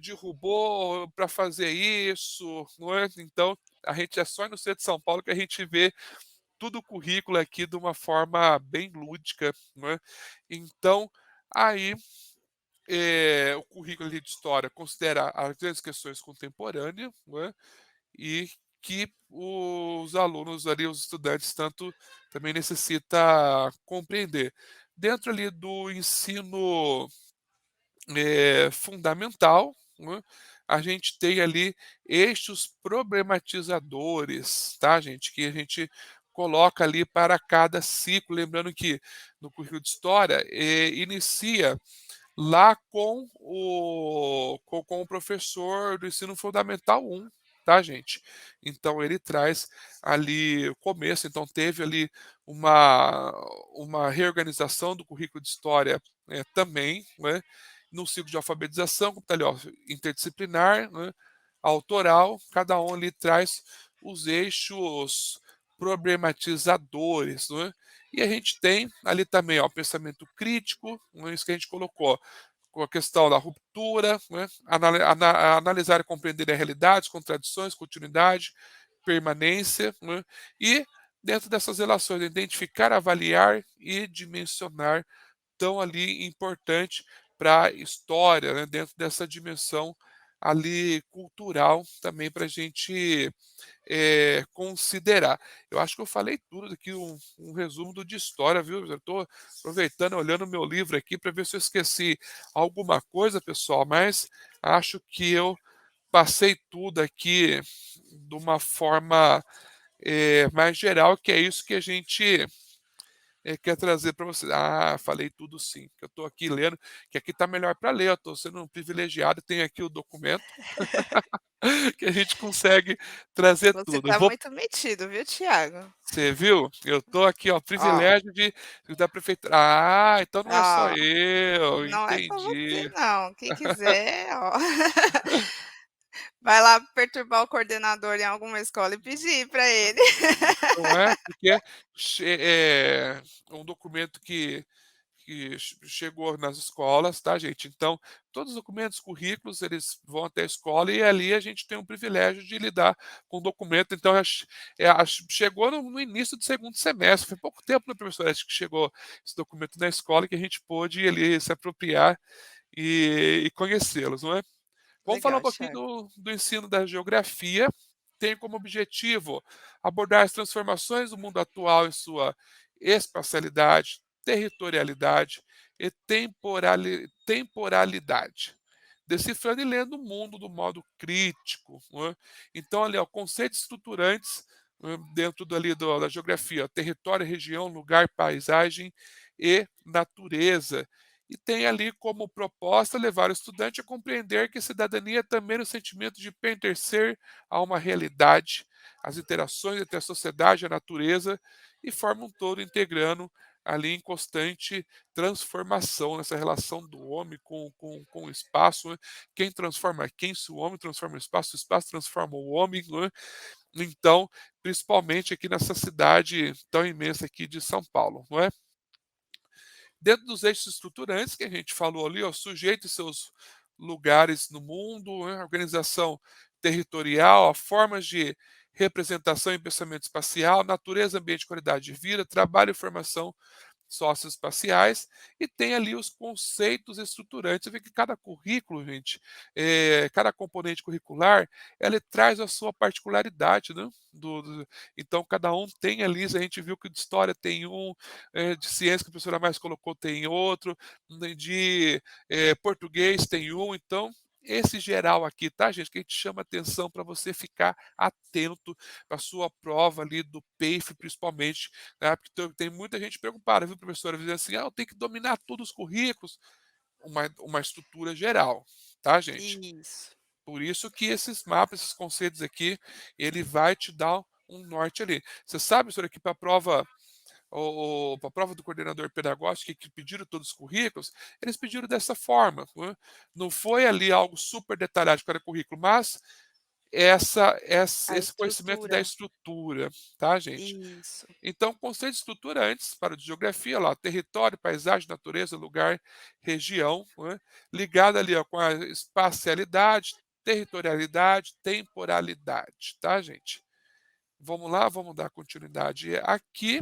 derrubou para fazer isso, não é? Então a gente é só no centro de São Paulo que a gente vê tudo o currículo aqui de uma forma bem lúdica, né? Então, aí o currículo ali de história considera as grandes questões contemporâneas, né? E que os alunos ali, os estudantes, tanto também necessita compreender. Dentro ali do ensino fundamental, né, a gente tem ali eixos problematizadores, tá, gente? Que a gente coloca ali para cada ciclo. Lembrando que no currículo de história inicia lá com o professor do ensino fundamental 1, tá, gente? Então ele traz ali o começo, então teve ali uma, uma reorganização do currículo de história também, né? No ciclo de alfabetização, como está ali, ó, interdisciplinar, né? Autoral, cada um ali traz os eixos problematizadores, né? E a gente tem ali também ó, o pensamento crítico, né, isso que a gente colocou, com a questão da ruptura, né, analisar e compreender a realidade, contradições, continuidade, permanência, né, e dentro dessas relações, identificar, avaliar e dimensionar, tão ali importante para a história, né, dentro dessa dimensão ali cultural também para a gente considerar. Eu acho que eu falei tudo aqui, um resumo do de história, viu? Eu estou aproveitando, olhando o meu livro aqui para ver se eu esqueci alguma coisa, pessoal, mas acho que eu passei tudo aqui de uma forma mais geral, que é isso que a gente quer trazer para você. Ah, falei tudo sim, que eu estou aqui lendo, que aqui está melhor para ler, eu estou sendo um privilegiado, tenho aqui o documento que a gente consegue trazer Você tudo. Eu está vou muito metido, viu, Tiago? Você viu? Eu estou aqui, ó, Ó, privilégio de da prefeitura. Ah, então não é só ó, eu, não é só você entendi. não, quem quiser, ó, vai lá perturbar o coordenador em alguma escola e pedir para ele. Não é? Porque é um documento que chegou nas escolas, tá, gente? Então, todos os documentos, currículos, eles vão até a escola e ali a gente tem o privilégio de lidar com o documento. Então, chegou no início do segundo semestre, foi pouco tempo, né, professor? Acho que chegou esse documento na escola que a gente pôde ali se apropriar e conhecê-los, não é? Vamos falar um Legal, pouquinho Tiago. do ensino da geografia. Tem como objetivo abordar as transformações do mundo atual em sua espacialidade, territorialidade e temporalidade, decifrando e lendo o mundo do modo crítico, não é? Então, ali, ó, conceitos estruturantes dentro da geografia, ó, território, região, lugar, paisagem e natureza. E tem ali como proposta levar o estudante a compreender que cidadania é também o sentimento de pertencer a uma realidade, as interações entre a sociedade e a natureza, e forma um todo integrando ali em constante transformação, nessa relação do homem com o espaço, né? Quem transforma quem, se o homem transforma o espaço transforma o homem, né? Então, principalmente aqui nessa cidade tão imensa aqui de São Paulo, não é? Dentro dos eixos estruturantes que a gente falou ali, ó, sujeito e seus lugares no mundo, né, organização territorial, ó, formas de representação e pensamento espacial, natureza, ambiente, qualidade de vida, trabalho e formação socioespaciais, e tem ali os conceitos estruturantes. Você vê que cada currículo, gente, cada componente curricular, ela traz a sua particularidade, né? Então, cada um tem ali, a gente viu que de história tem um, de ciência que a professora mais colocou tem outro, né, de português tem um, então esse geral aqui, tá, gente? Que a gente chama atenção para você ficar atento para a sua prova ali do PEIF, principalmente, né? Porque tem muita gente preocupada, viu, professora? Dizendo assim, eu tenho que dominar todos os currículos, uma estrutura geral, tá, gente? Isso. Por isso que esses mapas, esses conceitos aqui, ele vai te dar um norte ali. Você sabe, professora, que para a prova para a prova do coordenador pedagógico que pediram todos os currículos, eles pediram dessa forma, né? Não foi ali algo super detalhado de cada currículo, mas A esse conhecimento da estrutura. estrutura, tá, gente? Isso. Então, conceitos estruturantes para a geografia, lá, território, paisagem, natureza, lugar, região, né? Ligado ali ó, com a espacialidade, territorialidade, temporalidade, tá, gente? Vamos lá, vamos dar continuidade aqui.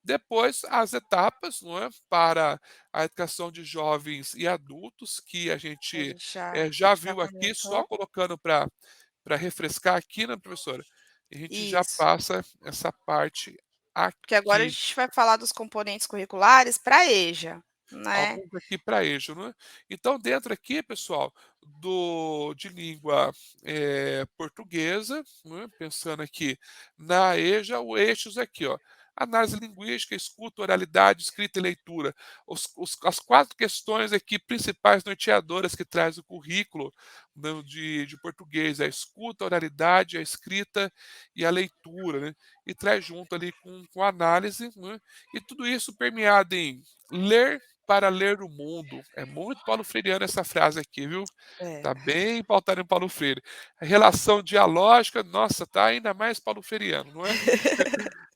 Depois, as etapas, não é, para a educação de jovens e adultos, que a Que a gente gente já já já viu aqui, só comentou. colocando para refrescar aqui, né, professora? A gente já Isso. passa essa parte Porque agora a aqui, gente vai falar dos componentes curriculares para a EJA, né. alguns aqui para eixo, né? Então, dentro aqui, pessoal, de língua portuguesa, né, pensando aqui na EJA, o eixos aqui, ó. Análise linguística, escuta, oralidade, escrita e leitura. As quatro questões aqui principais norteadoras que traz o currículo, né, de português: a escuta, a oralidade, a escrita e a leitura, né? E traz junto ali com a análise, né? E tudo isso permeado em ler para ler o mundo. É muito paulo freireana essa frase aqui, viu? É. Tá bem pautada em Paulo Freire. A relação dialógica, nossa, tá ainda mais paulo freireano, não é?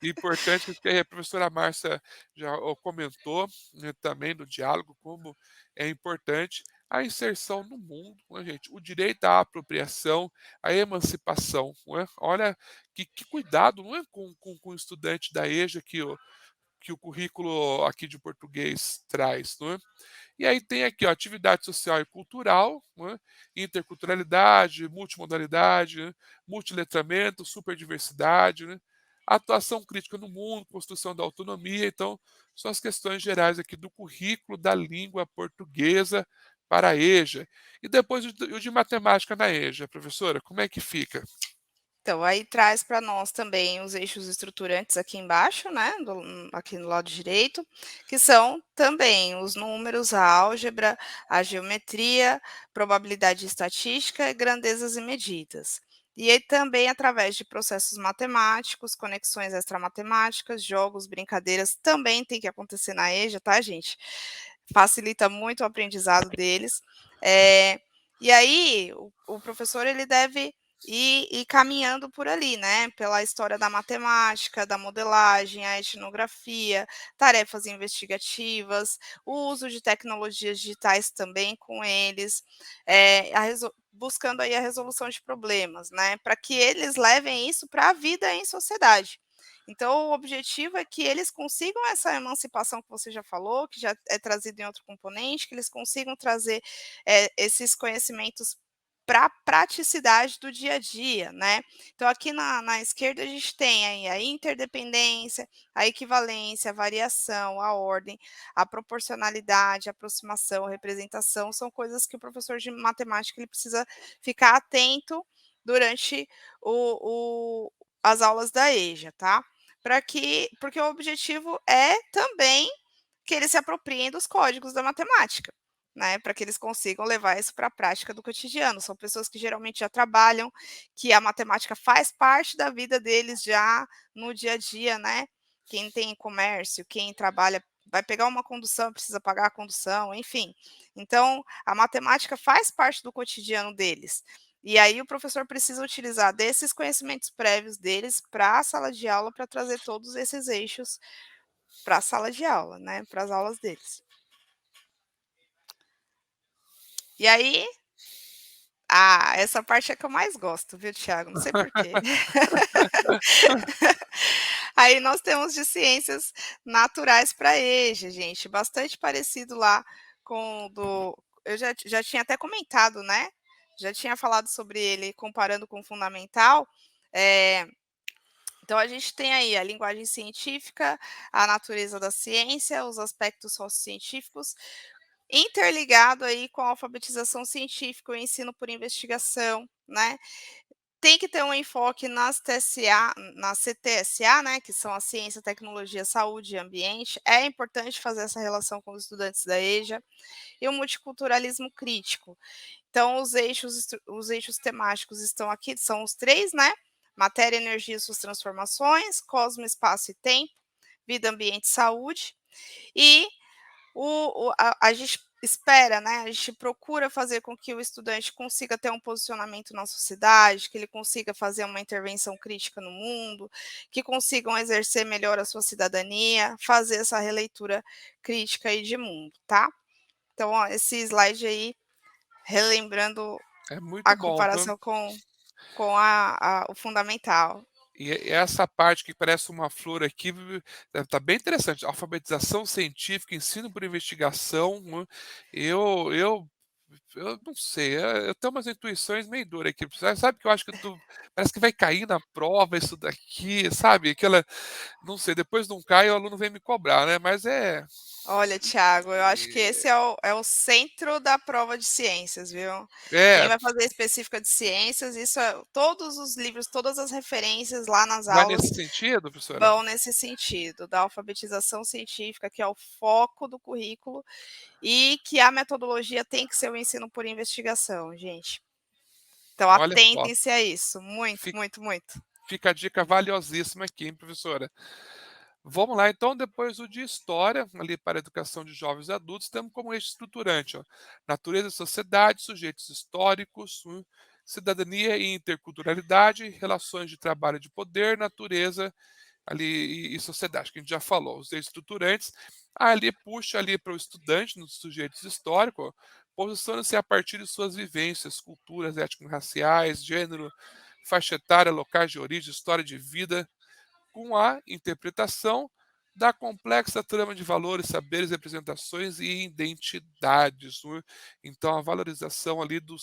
Importante que a professora Márcia já comentou, né, também do diálogo, como é importante a inserção no mundo, né, gente? O direito à apropriação, a emancipação, não é? Olha que cuidado, não é, com o estudante da EJA que o currículo aqui de português traz, não é? E aí tem aqui, ó, atividade social e cultural, né, interculturalidade, multimodalidade, né, multiletramento, superdiversidade, né, atuação crítica no mundo, construção da autonomia. Então, são as questões gerais aqui do currículo da língua portuguesa para a EJA. E depois o de matemática na EJA, professora, como é que fica? Então, aí traz para nós também os eixos estruturantes aqui embaixo, né, aqui no lado direito, que são também os números, a álgebra, a geometria, probabilidade estatística, grandezas e medidas. E aí também através de processos matemáticos, conexões extramatemáticas, jogos, brincadeiras, também tem que acontecer na EJA, tá, gente? Facilita muito o aprendizado deles. E aí, o professor ele deve ir caminhando por ali, né? Pela história da matemática, da modelagem, a etnografia, tarefas investigativas, o uso de tecnologias digitais também com eles, buscando aí a resolução de problemas, né? Para que eles levem isso para a vida em sociedade. Então, o objetivo é que eles consigam essa emancipação que você já falou, que já é trazido em outro componente, que eles consigam trazer esses conhecimentos para a praticidade do dia a dia, né? Então, aqui na esquerda, a gente tem aí a interdependência, a equivalência, a variação, a ordem, a proporcionalidade, a aproximação, a representação, são coisas que o professor de matemática ele precisa ficar atento durante as aulas da EJA, tá? Porque o objetivo é também que eles se apropriem dos códigos da matemática, né, para que eles consigam levar isso para a prática do cotidiano. São pessoas que geralmente já trabalham, que a matemática faz parte da vida deles já no dia a dia, né? Quem tem comércio, quem trabalha, vai pegar uma condução, precisa pagar a condução, enfim. Então, a matemática faz parte do cotidiano deles. E aí o professor precisa utilizar desses conhecimentos prévios deles para a sala de aula, para trazer todos esses eixos para a sala de aula, né, para as aulas deles. E aí, essa parte é que eu mais gosto, viu, Thiago? Não sei por quê. Aí nós temos de ciências naturais para EJA, gente, bastante parecido lá com o do eu já tinha até comentado, né, já tinha falado sobre ele comparando com o fundamental, eh, então a gente tem aí a linguagem científica, a natureza da ciência, os aspectos sociocientíficos, interligado aí com a alfabetização científica, o ensino por investigação, né. Tem que ter um enfoque nas TSA, nas CTSA, né, que são a ciência, tecnologia, saúde e ambiente. É importante fazer essa relação com os estudantes da EJA. E o multiculturalismo crítico. Então os eixos temáticos estão aqui, são os 3, né, matéria, energia e suas transformações, cosmo, espaço e tempo, vida, ambiente e saúde. E a gente espera, né, a gente procura fazer com que o estudante consiga ter um posicionamento na sociedade, que ele consiga fazer uma intervenção crítica no mundo, que consigam exercer melhor a sua cidadania, fazer essa releitura crítica aí de mundo, tá? Então, ó, esse slide aí, relembrando É muito a bom, viu? comparação com o fundamental. E essa parte que parece uma flor aqui, tá bem interessante. Alfabetização científica, ensino por investigação, eu eu não sei, eu tenho umas intuições meio dura aqui, sabe que eu acho que parece que vai cair na prova isso daqui, sabe, aquela não sei, depois não cai, o aluno vem me cobrar, né, mas Olha, Thiago, eu acho que esse é é o centro da prova de ciências, viu. Quem é, vai fazer específica de ciências, isso todos os livros, todas as referências lá nas vai nesse aulas sentido, professora? vão nesse sentido, da alfabetização científica, que é o foco do currículo, e que a metodologia tem que ser o ensino por investigação, gente. Então Olha só, atentem-se a isso, muito, fi muito, muito. fica a dica valiosíssima aqui, hein, professora. Vamos lá, então, depois o de história, ali para a educação de jovens e adultos, temos como eixo estruturante, ó, natureza e sociedade, sujeitos históricos, cidadania e interculturalidade, relações de trabalho e de poder, natureza ali e sociedade, que a gente já falou. Os eixos estruturantes, ali puxa ali para o estudante, nos sujeitos históricos, posiciona-se a partir de suas vivências, culturas étnico-raciais, gênero, faixa etária, locais de origem, história de vida, com a interpretação da complexa trama de valores, saberes, representações e identidades. Então, a valorização ali do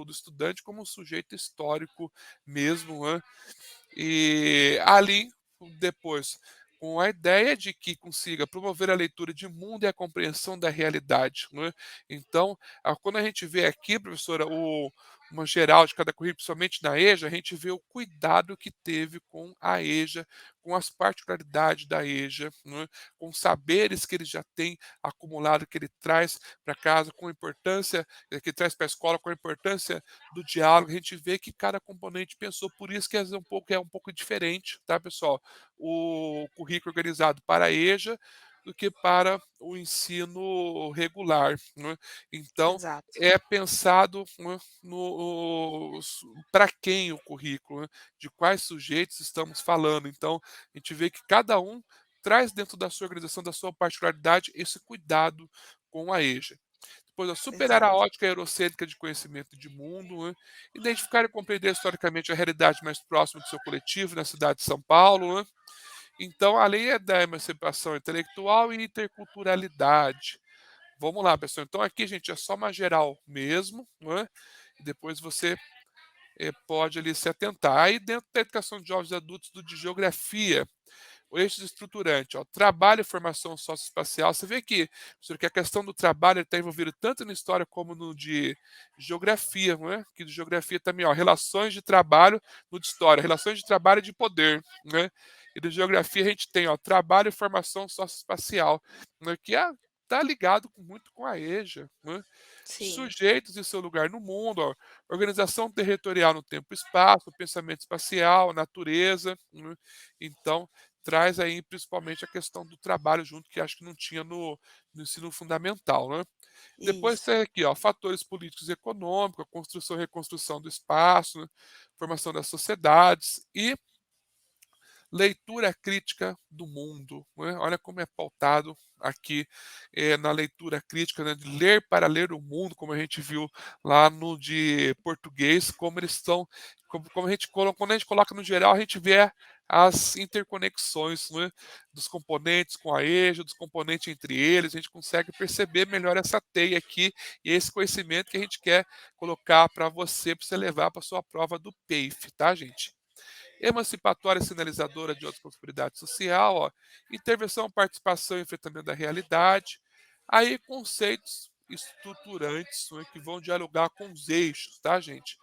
estudante como um sujeito histórico mesmo. E ali, depois, com a ideia de que consiga promover a leitura de mundo e a compreensão da realidade. Então, quando a gente vê aqui, professora, uma geral de cada currículo, principalmente na EJA, a gente vê o cuidado que teve com a EJA, com as particularidades da EJA, né, com os saberes que ele já tem acumulado, que ele traz para casa, com a importância que traz para a escola, com a importância do diálogo. A gente vê que cada componente pensou, por isso que é um pouco diferente, tá, pessoal? O currículo organizado para a EJA do que para o ensino regular, né? Então, Exato, é pensado, né, para quem o currículo, né, de quais sujeitos estamos falando. Então, a gente vê que cada um traz dentro da sua organização, da sua particularidade, esse cuidado com a EJA. Depois, superar a exato. ótica eurocêntrica de conhecimento de mundo, né, identificar e compreender historicamente a realidade mais próxima do seu coletivo na cidade de São Paulo. Né. Então, além da emancipação intelectual e interculturalidade. Vamos lá, pessoal. Então, aqui, gente, é só uma geral mesmo, né? E depois você pode ali se atentar. Aí, dentro da educação de jovens e adultos do de geografia, o eixo estruturante, ó, trabalho e formação socioespacial. Você vê que, professor, que a questão do trabalho está envolvida tanto na história como no de geografia, não é? Que de geografia também, ó, relações de trabalho no de história, relações de trabalho e de poder, né? E de geografia a gente tem, ó, trabalho e formação socioespacial, né? Que está ligado muito com a EJA, né? Sim, Sujeitos e seu lugar no mundo, ó, organização territorial no tempo e espaço, pensamento espacial, natureza, né? Então, traz aí principalmente a questão do trabalho junto, que acho que não tinha no ensino fundamental, né. Depois isso, tem aqui, ó, fatores políticos e econômicos, a construção e reconstrução do espaço, né, formação das sociedades e leitura crítica do mundo, né. Olha como é pautado aqui, na leitura crítica, né, de ler para ler o mundo, como a gente viu lá no de português, como eles estão como a gente quando a gente coloca no geral, a gente vê as interconexões, né, dos componentes com a EJA, dos componentes entre eles, a gente consegue perceber melhor essa teia aqui e esse conhecimento que a gente quer colocar para você levar para sua prova do PEIF, tá, gente? Emancipatória sinalizadora de outra prosperidade social, ó, intervenção, participação e enfrentamento da realidade. Aí, conceitos estruturantes, né, que vão dialogar com os eixos, tá, gente?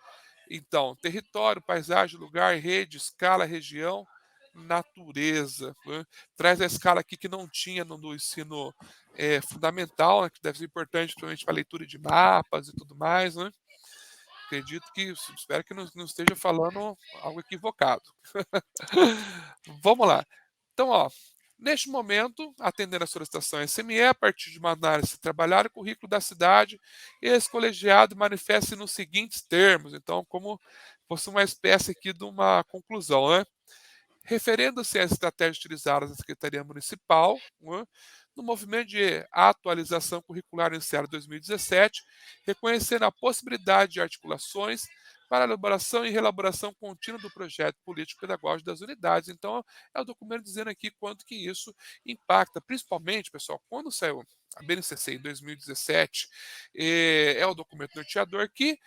Então, território, paisagem, lugar, rede, escala, região, natureza. Né? Traz a escala aqui que não tinha no ensino fundamental, né, que deve ser importante, principalmente para leitura de mapas e tudo mais. Né? Acredito que, espero que não esteja falando algo equivocado. Vamos lá. Então, ó, neste momento, atendendo a solicitação SME, a partir de uma análise trabalhar o currículo da cidade, esse colegiado manifesta nos seguintes termos. Então, como fosse uma espécie aqui de uma conclusão, né? Referendo-se às estratégias utilizadas na Secretaria Municipal, né, no movimento de atualização curricular iniciado em 2017, reconhecendo a possibilidade de articulações para a elaboração e reelaboração contínua do projeto político-pedagógico das unidades. Então, é o documento dizendo aqui quanto que isso impacta, principalmente, pessoal, quando saiu a BNCC em 2017, é o documento norteador que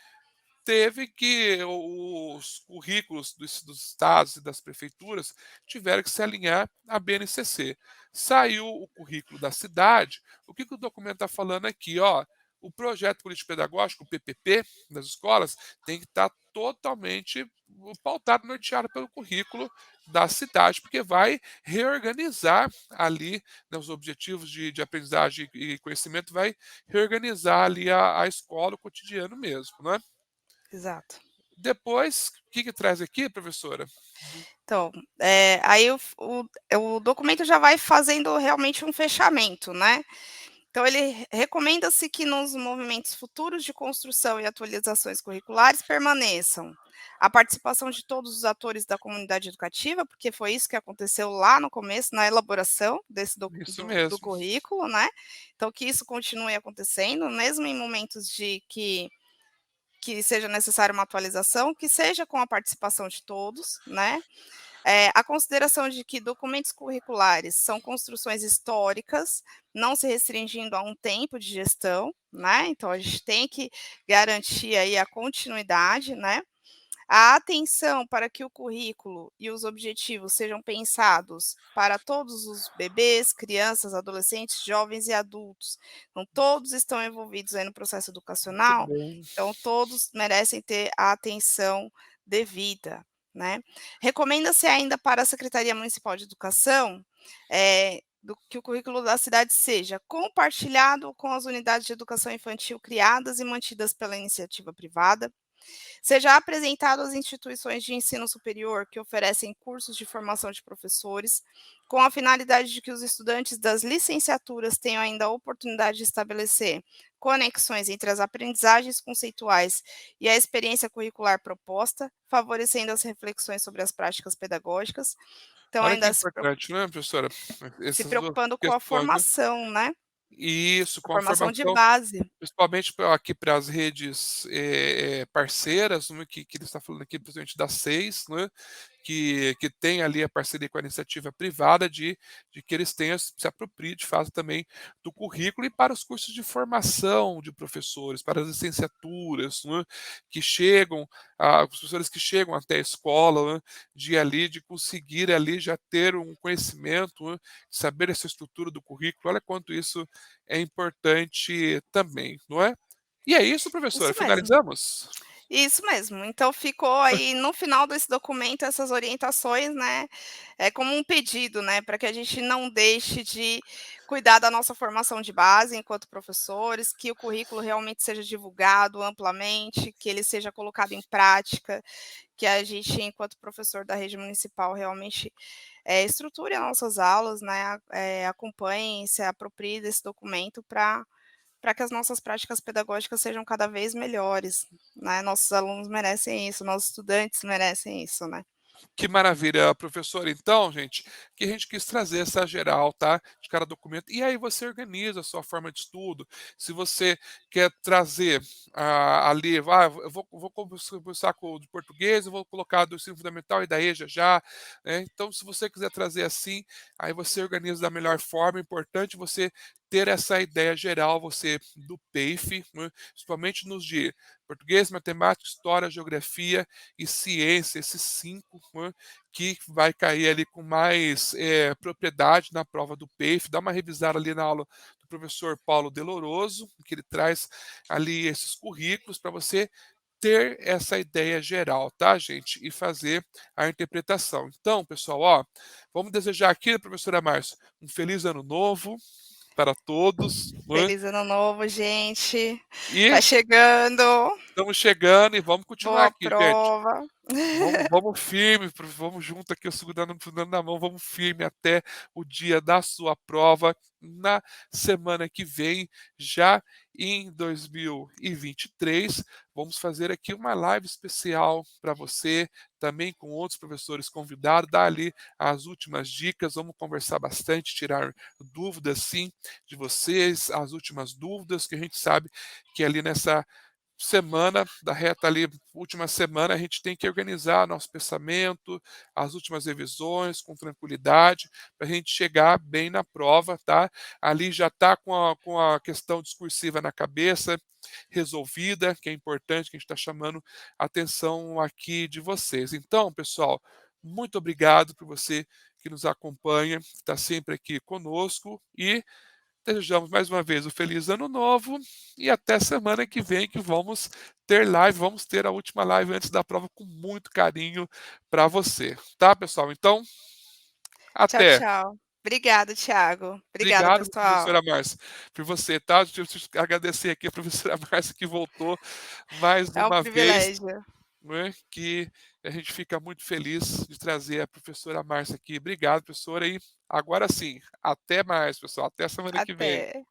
teve que os currículos dos estados e das prefeituras tiveram que se alinhar à BNCC. Saiu o currículo da cidade, o que o documento está falando aqui? Ó, o projeto político-pedagógico, o PPP, das escolas, tem que estar totalmente pautado, norteado pelo currículo da cidade, porque vai reorganizar ali, né, os objetivos de aprendizagem e conhecimento, vai reorganizar ali a escola, o cotidiano mesmo, né? exato. Depois, o que traz aqui, professora? Então, aí o documento já vai fazendo realmente um fechamento, né. Então ele recomenda-se que nos movimentos futuros de construção e atualizações curriculares permaneçam a participação de todos os atores da comunidade educativa, porque foi isso que aconteceu lá no começo, na elaboração desse Isso do mesmo. currículo, né. Então que isso continue acontecendo, mesmo em momentos de que seja necessária uma atualização, que seja com a participação de todos, né. A consideração de que documentos curriculares são construções históricas, não se restringindo a um tempo de gestão, né, então a gente tem que garantir aí a continuidade, né. A atenção para que o currículo e os objetivos sejam pensados para todos os bebês, crianças, adolescentes, jovens e adultos. Então, todos estão envolvidos aí no processo Muito educacional, bom. então todos merecem ter a atenção devida, né. Recomenda-se ainda para a Secretaria Municipal de Educação, do que o currículo da cidade seja compartilhado com as unidades de educação infantil criadas e mantidas pela iniciativa privada, seja apresentado às instituições de ensino superior que oferecem cursos de formação de professores, com a finalidade de que os estudantes das licenciaturas tenham ainda a oportunidade de estabelecer conexões entre as aprendizagens conceituais e a experiência curricular proposta, favorecendo as reflexões sobre as práticas pedagógicas. Então, Olha que ainda importante, né, professora? se Essas 2 preocupando com a questões, né. formação, né, Isso, a com a formação de formação, base. principalmente aqui para as redes, parceiras, né, que ele está falando aqui principalmente das 6, né, que tem ali a parceria com a iniciativa privada de que eles tenham se apropriem de fato também do currículo e para os cursos de formação de professores, para as licenciaturas, né, que chegam os professores que chegam até a escola, né, de conseguir ali já ter um conhecimento, né, saber essa estrutura do currículo, olha quanto isso é importante também, não é? E é isso, professora, Isso mesmo. finalizamos? Isso mesmo. Então ficou aí no final desse documento essas orientações, né, como um pedido, né, para que a gente não deixe de cuidar da nossa formação de base enquanto professores, que o currículo realmente seja divulgado amplamente, que ele seja colocado em prática, que a gente enquanto professor da rede municipal realmente, estruture as nossas aulas, né, acompanhe, se aproprie desse documento para que as nossas práticas pedagógicas sejam cada vez melhores, né, nossos alunos merecem isso, nossos estudantes merecem isso, né. Que maravilha, professor. Então, gente, que a gente quis trazer essa geral, tá? De cada documento. E aí você organiza a sua forma de estudo. Se você quer trazer ali, eu vou conversar com o de português, eu vou colocar do ensino fundamental e da EJA já, né? Então, se você quiser trazer assim, aí você organiza da melhor forma. É importante você ter essa ideia geral, você do PEIF, né? Principalmente nos de português, matemática, história, geografia e ciência, esses 5, né, que vai cair ali com mais propriedade na prova do PEIF. Dá uma revisada ali na aula do professor Paulo Deloroso, que ele traz ali esses currículos para você ter essa ideia geral, tá, gente? E fazer a interpretação. Então, pessoal, ó, vamos desejar aqui, professora Márcia, um feliz ano novo para todos, né? Feliz ano novo, gente. E Tá chegando. estamos chegando e vamos continuar Boa aqui, gente. prova. Vamos firme, vamos junto aqui, eu segurando na mão, vamos firme até o dia da sua prova, na semana que vem, já em 2023. Vamos fazer aqui uma live especial para você, também com outros professores convidados, dar ali as últimas dicas, vamos conversar bastante, tirar dúvidas sim de vocês, as últimas dúvidas, que a gente sabe que ali nessa semana da reta ali, última semana, a gente tem que organizar nosso pensamento, as últimas revisões com tranquilidade, para a gente chegar bem na prova, tá? Ali já está com a questão discursiva na cabeça resolvida, que é importante, que a gente está chamando a atenção aqui de vocês. Então, pessoal, muito obrigado por você que nos acompanha, que está sempre aqui conosco e desejamos mais uma vez um feliz ano novo e até semana que vem que vamos ter live, vamos ter a última live antes da prova com muito carinho para você, tá, pessoal? Então, Tchau, até. tchau. Obrigada, Thiago. Obrigada, Obrigado, pessoal. professora Márcia, por você, tá? Deixa eu agradecer aqui a professora Márcia que voltou mais É um uma vez, privilégio. né, que a gente fica muito feliz de trazer a professora Márcia aqui. Obrigado, professora, e agora sim, até mais, pessoal, até semana que vem. Até.